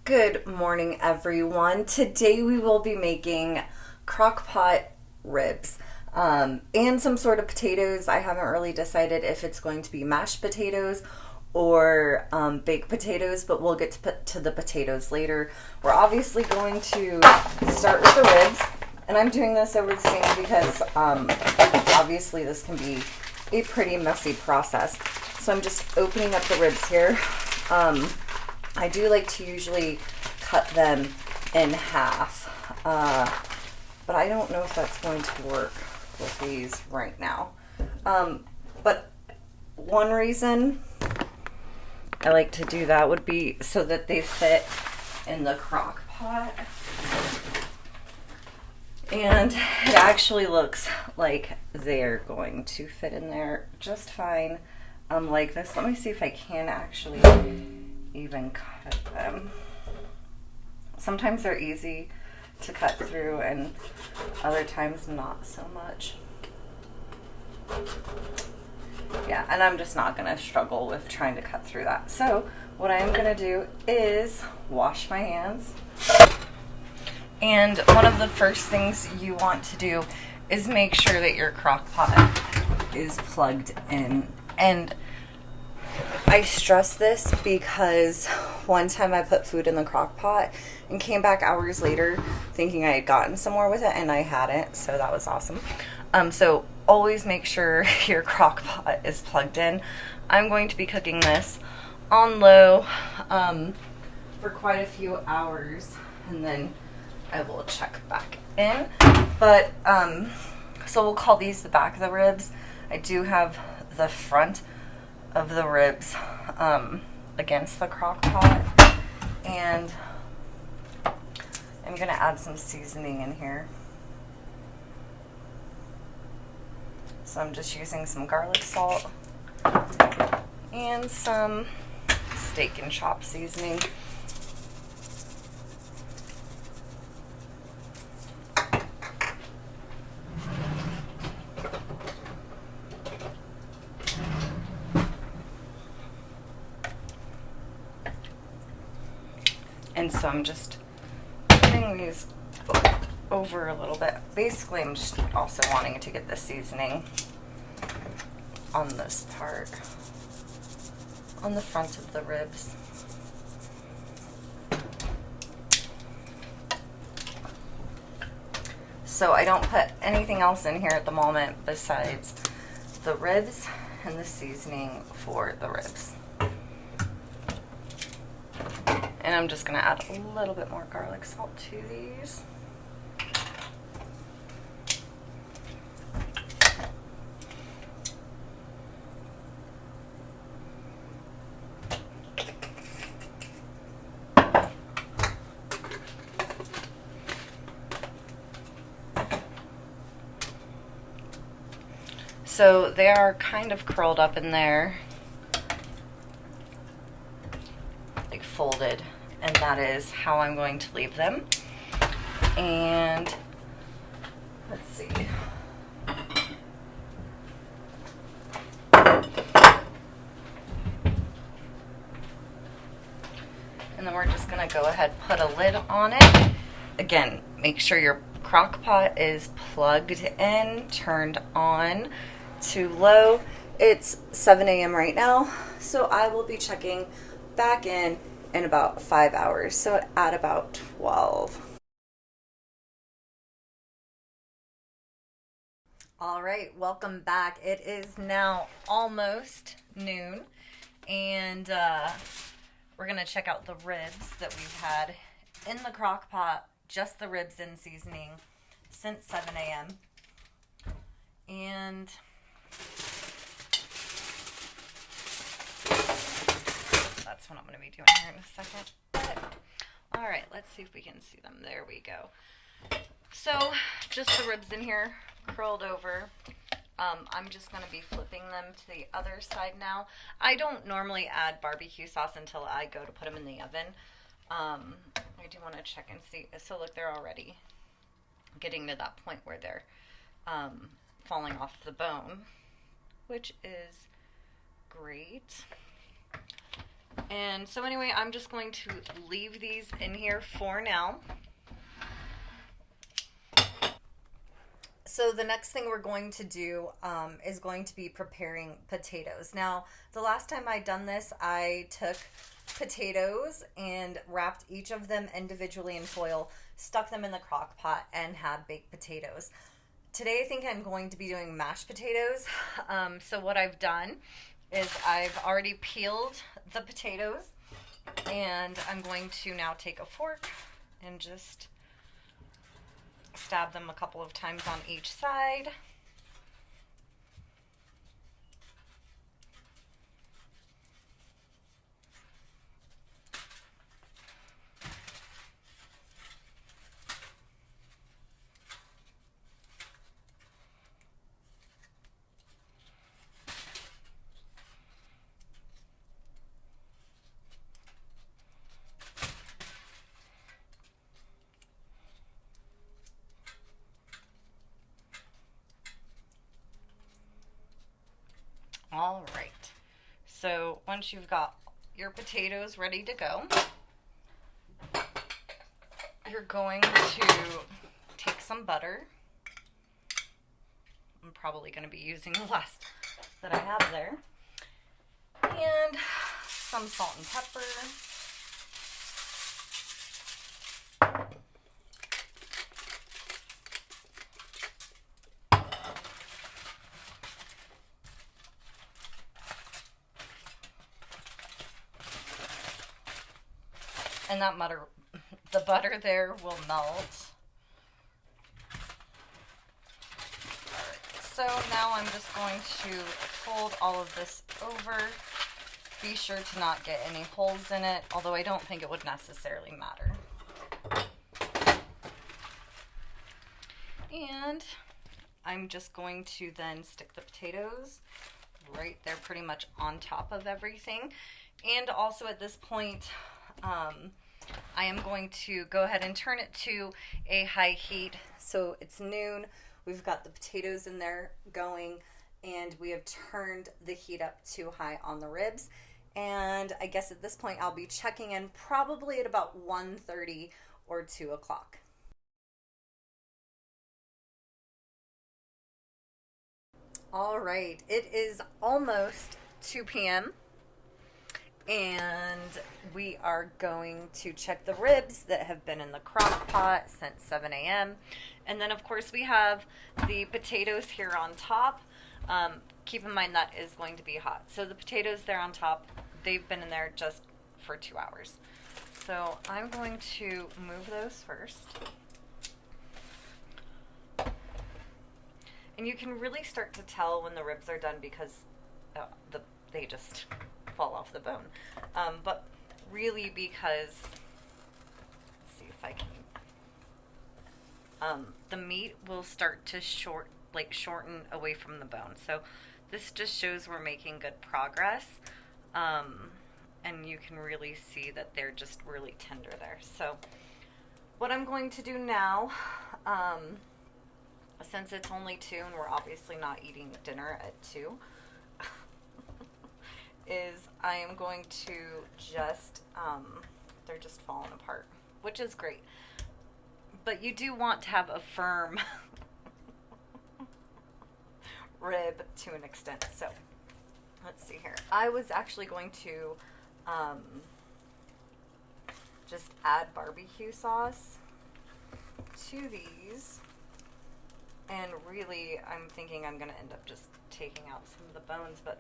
Good morning, everyone. Today we will be making crock-pot ribs and some sort of potatoes. I haven't really decided if it's going to be mashed potatoes or baked potatoes, but we'll get to the potatoes later. We're obviously going to start with the ribs, and I'm doing this over the sink because obviously this can be a pretty messy process. So I'm just opening up the ribs here. I do like to usually cut them in half, but I don't know if that's going to work with these right now. But one reason I like to do that would be so that they fit in the crock pot. And it actually looks like they're going to fit in there just fine. Like this. Let me see if I can actually even cut them. Sometimes they're easy to cut through and other times not so much. Yeah, and I'm just not going to struggle with trying to cut through that. So what I am going to do is wash my hands. And one of the first things you want to do is make sure that your crock pot is plugged in. And I stress this because one time I put food in the crock pot and came back hours later thinking I had gotten somewhere with it, and I hadn't, so that was awesome. So always make sure your crock pot is plugged in. I'm going to be cooking this on low for quite a few hours, and then I will check back in. But so we'll call these the back of the ribs. I do have the front of the ribs against the crock pot, and I'm gonna add some seasoning in here. So I'm just using some garlic salt and some steak and chop seasoning. And so I'm just putting these over a little bit. Basically, I'm just also wanting to get the seasoning on this part, on the front of the ribs. So I don't put anything else in here at the moment besides the ribs and the seasoning for the ribs. And I'm just going to add a little bit more garlic salt to these. So they are kind of curled up in there, like folded. And that is how I'm going to leave them. And let's see. And then we're just going to go ahead and put a lid on it. Again, make sure your crock pot is plugged in, turned on to low. It's 7 a.m. right now, so I will be checking back in about 5 hours, so at about 12. All right, welcome back. It is now almost noon, and we're gonna check out the ribs that we've had in the crock pot, just the ribs in seasoning, since 7 a.m. And that's what I'm going to be doing here in a second. But, all right, let's see if we can see them. There we go. So just the ribs in here, curled over. I'm just going to be flipping them to the other side now. I don't normally add barbecue sauce until I go to put them in the oven. I do want to check and see. So look, they're already getting to that point where they're falling off the bone, which is great. And so anyway, I'm just going to leave these in here for now. So the next thing we're going to do is going to be preparing potatoes. Now, the last time I done this, I took potatoes and wrapped each of them individually in foil, stuck them in the crock pot, and had baked potatoes. Today, I think I'm going to be doing mashed potatoes. So what I've done is I've already peeled the potatoes, and I'm going to now take a fork and just stab them a couple of times on each side. All right, so once you've got your potatoes ready to go, you're going to take some butter. I'm probably going to be using the last that I have there, and some salt and pepper. And that the butter there will melt. Alright, so now I'm just going to fold all of this over. Be sure to not get any holes in it, although I don't think it would necessarily matter. And I'm just going to then stick the potatoes right there pretty much on top of everything. And also at this point, I am going to go ahead and turn it to a high heat. So it's noon. We've got the potatoes in there going, and we have turned the heat up to high on the ribs. And I guess at this point I'll be checking in probably at about 1:30 or 2 o'clock. All right, it is almost 2 p.m. and we are going to check the ribs that have been in the crock pot since 7 a.m. And then, of course, we have the potatoes here on top. Keep in mind that is going to be hot. So the potatoes there on top, they've been in there just for 2 hours. So I'm going to move those first. And you can really start to tell when the ribs are done because they just fall off the bone, but really because, let's see if I can, the meat will start to shorten away from the bone. So this just shows we're making good progress, and you can really see that they're just really tender there. So what I'm going to do now, since it's only 2 and we're obviously not eating dinner at 2, is I am going to just, they're just falling apart, which is great. But you do want to have a firm rib to an extent. So let's see here. I was actually going to just add barbecue sauce to these. And really, I'm thinking I'm going to end up just taking out some of the bones, but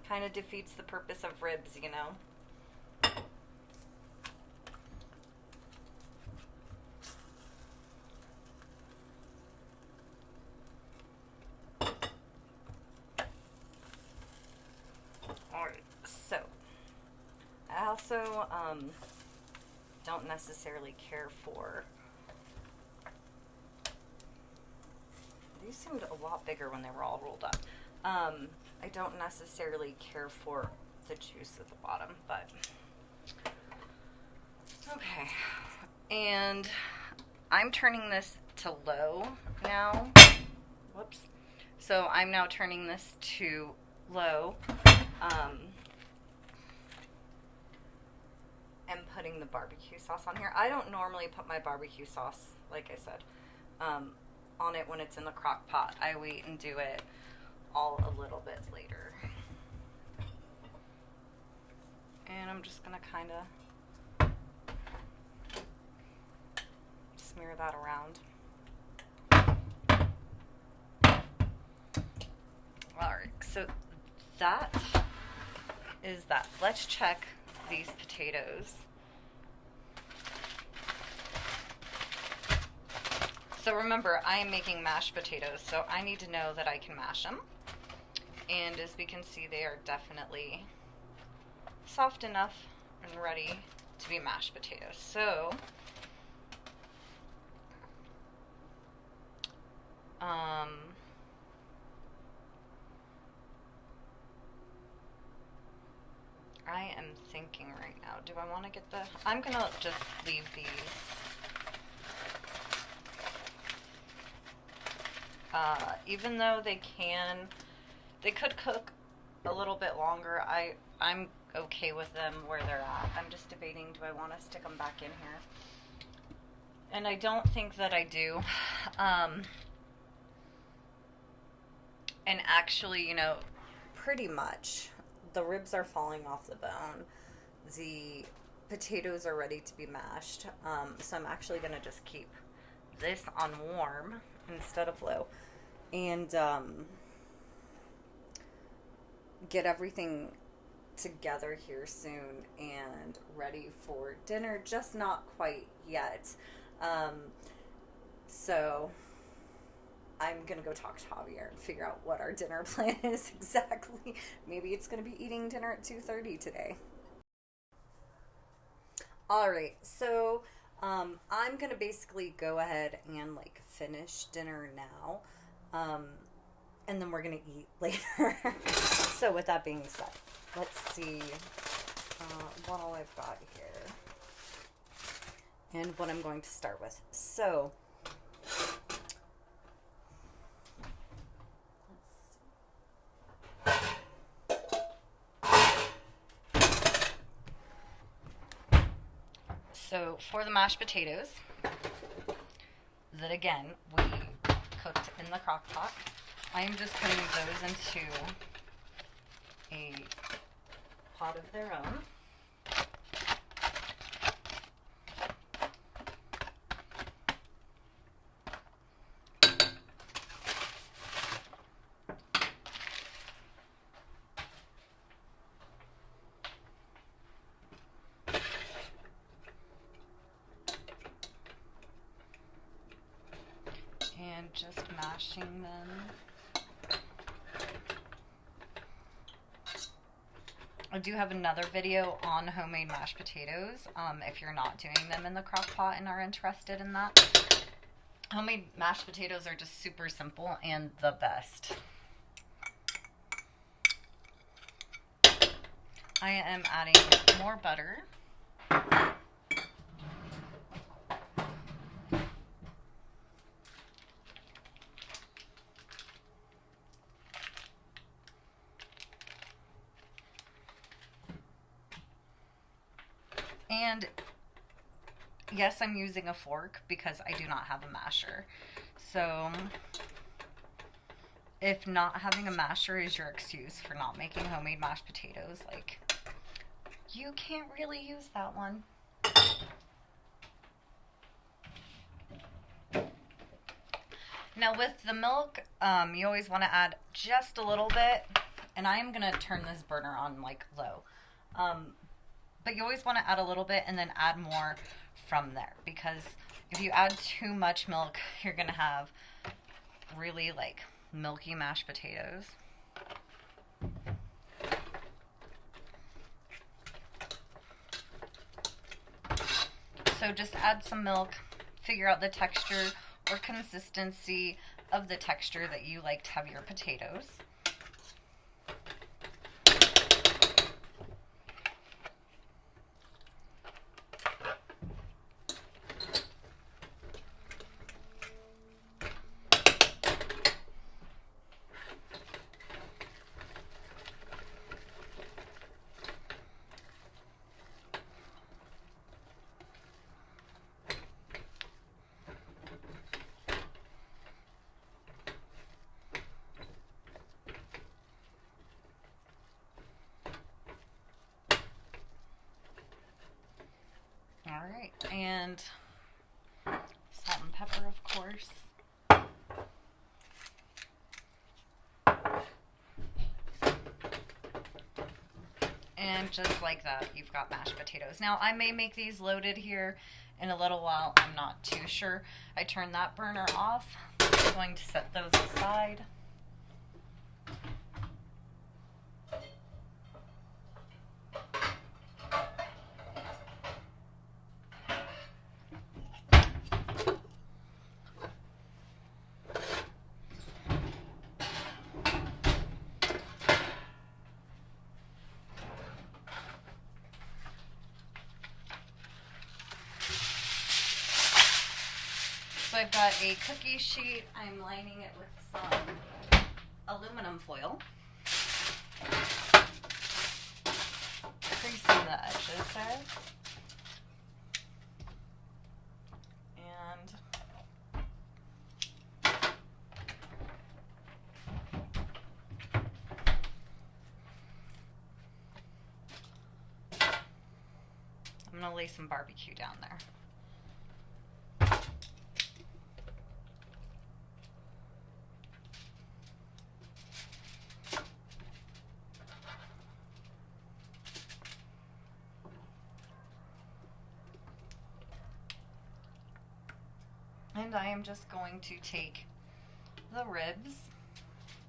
kind of defeats the purpose of ribs, you know. Alright, so I also don't necessarily care for, these seemed a lot bigger when they were all rolled up. I don't necessarily care for the juice at the bottom, but okay. And I'm turning this to low now. Whoops. So I'm now turning this to low. putting the barbecue sauce on here. I don't normally put my barbecue sauce, like I said, on it when it's in the crock pot. I wait and do it all a little bit later. And I'm just gonna kind of smear that around. Alright, so that is that. Let's check these potatoes. So remember, I am making mashed potatoes, so I need to know that I can mash them. And as we can see, they are definitely soft enough and ready to be mashed potatoes. So, I am thinking right now, do I want to get the, I'm going to just leave these. Even though they could cook a little bit longer, I'm okay with them where they're at. I'm just debating, do I want to stick them back in here? And I don't think that I do. And actually, you know, pretty much the ribs are falling off the bone. The potatoes are ready to be mashed. So I'm actually going to just keep this on warm instead of low. And get everything together here soon and ready for dinner, just not quite yet. So I'm gonna go talk to Javier and figure out what our dinner plan is exactly. Maybe it's gonna be eating dinner at 2:30 today. Alright, so I'm gonna basically go ahead and like finish dinner now. And then we're gonna eat later. So with that being said, let's see what all I've got here and what I'm going to start with. So for the mashed potatoes, that again we cooked in the crock pot, I am just putting those into a pot of their own. And just mashing them. I do have another video on homemade mashed potatoes, if you're not doing them in the crock pot and are interested in that. Homemade mashed potatoes are just super simple and the best. I am adding more butter. And yes, I'm using a fork because I do not have a masher. So if not having a masher is your excuse for not making homemade mashed potatoes, like, you can't really use that one. Now with the milk, you always want to add just a little bit, and I am going to turn this burner on like low. But you always want to add a little bit and then add more from there, because if you add too much milk, you're going to have really like milky mashed potatoes. So just add some milk, figure out the texture or consistency of the texture that you like to have your potatoes. right, and salt and pepper, of course. And just like that, you've got mashed potatoes. Now, I may make these loaded here in a little while. I'm not too sure. I turned that burner off. I'm going to set those aside. So I've got a cookie sheet. I'm lining it with some aluminum foil. Creasing the edges there. And I'm going to lay some barbecue down there. And I am just going to take the ribs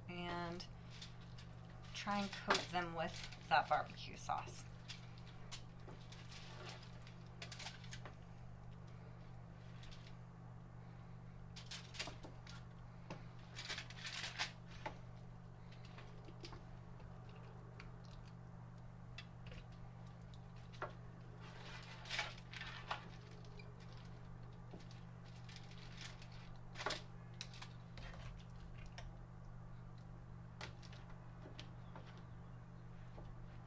and try and coat them with that barbecue sauce.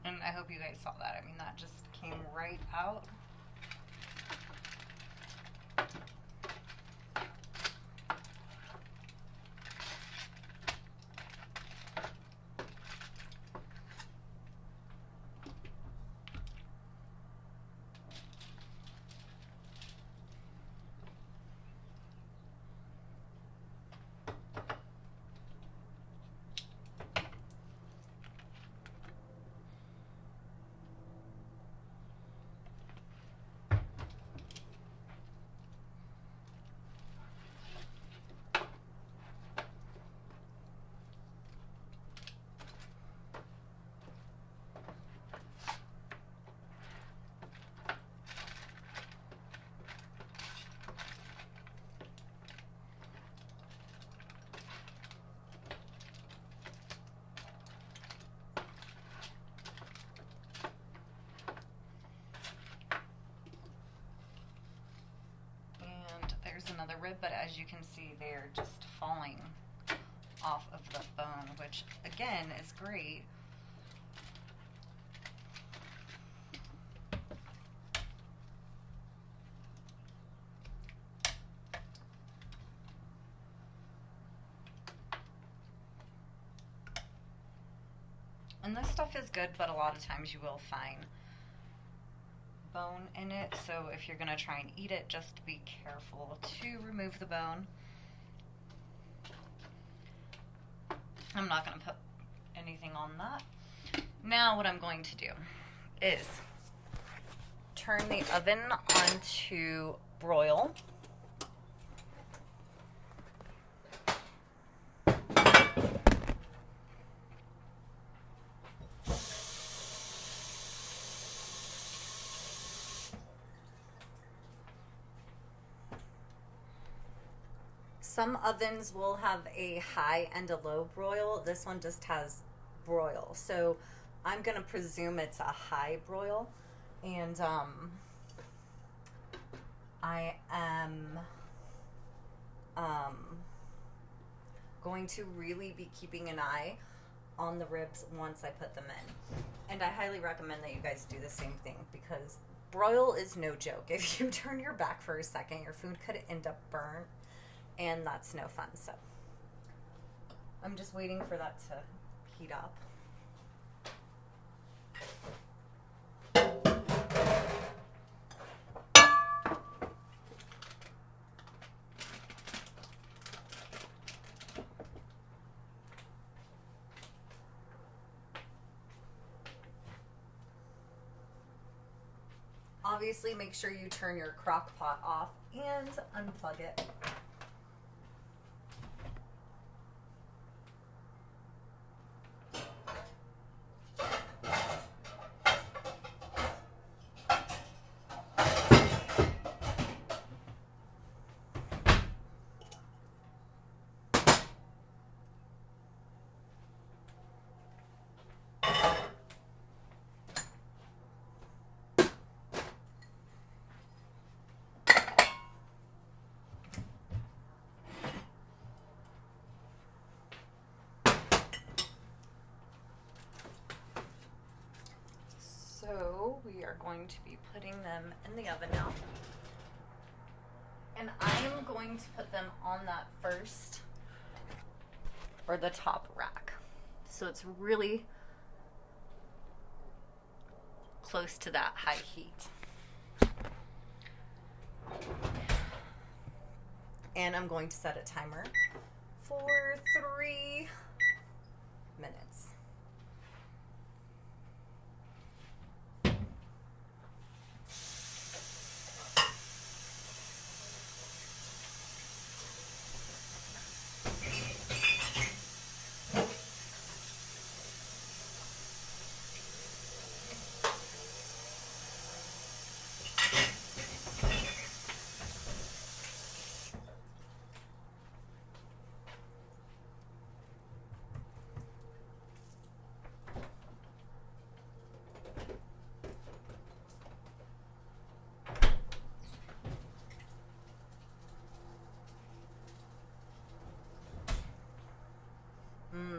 And I hope you guys saw that. I mean, that just came right out. There's another rib, but as you can see, they're just falling off of the bone, which again is great. And this stuff is good, but a lot of times you will find bone in it, so if you're gonna try and eat it, just be careful to remove the bone. I'm not gonna put anything on that. Now what I'm going to do is turn the oven on to broil. Some ovens will have a high and a low broil. This one just has broil. So I'm going to presume it's a high broil. And I am going to really be keeping an eye on the ribs once I put them in. And I highly recommend that you guys do the same thing, because broil is no joke. If you turn your back for a second, your food could end up burnt. And that's no fun. So I'm just waiting for that to heat up. obviously make sure you turn your crock pot off and unplug it. So we are going to be putting them in the oven now. And I am going to put them on that first, or the top rack. So it's really close to that high heat. And I'm going to set a timer for 3 minutes.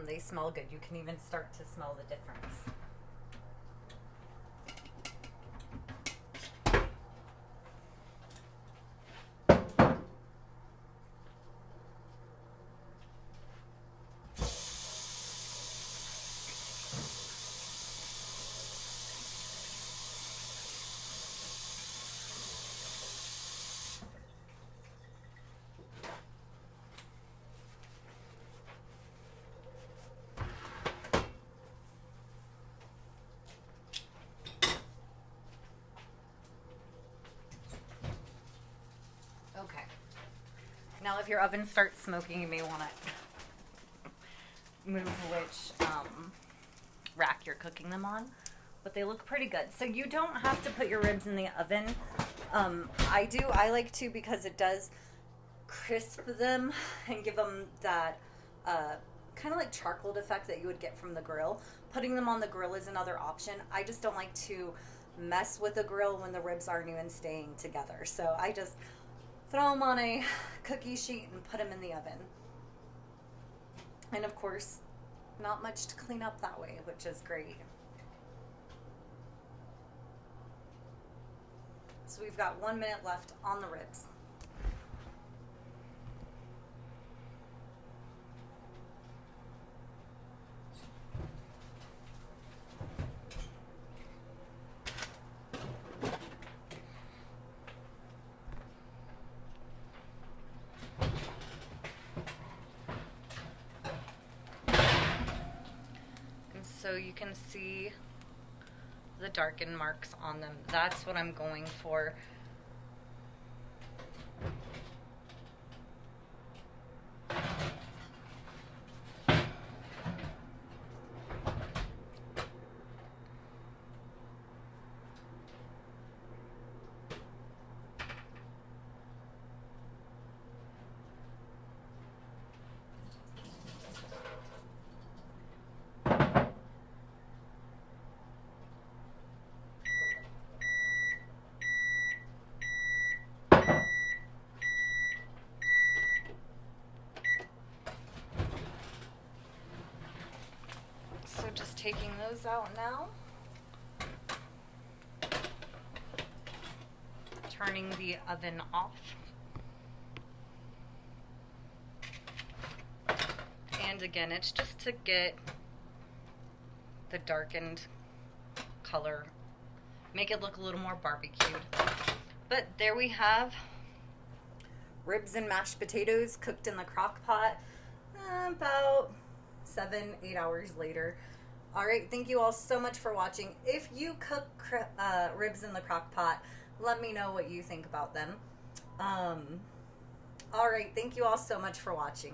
They smell good. You can even start to smell the difference. Okay. Now if your oven starts smoking, you may want to move which rack you're cooking them on. But they look pretty good. So you don't have to put your ribs in the oven. I do. I like to because it does crisp them and give them that kind of like charcoal effect that you would get from the grill. Putting them on the grill is another option. I just don't like to mess with the grill when the ribs aren't even staying together. So I just throw them on a cookie sheet and put them in the oven. And of course, not much to clean up that way, which is great. So we've got 1 minute left on the ribs. So you can see the darkened marks on them. That's what I'm going for. So just taking those out now. Turning the oven off. And again, it's just to get the darkened color, make it look a little more barbecued. But there we have ribs and mashed potatoes cooked in the crock pot about 7-8 hours later. All right, thank you all so much for watching. If you cook ribs in the crock pot, Let me know what you think about them. All right, thank you all so much for watching.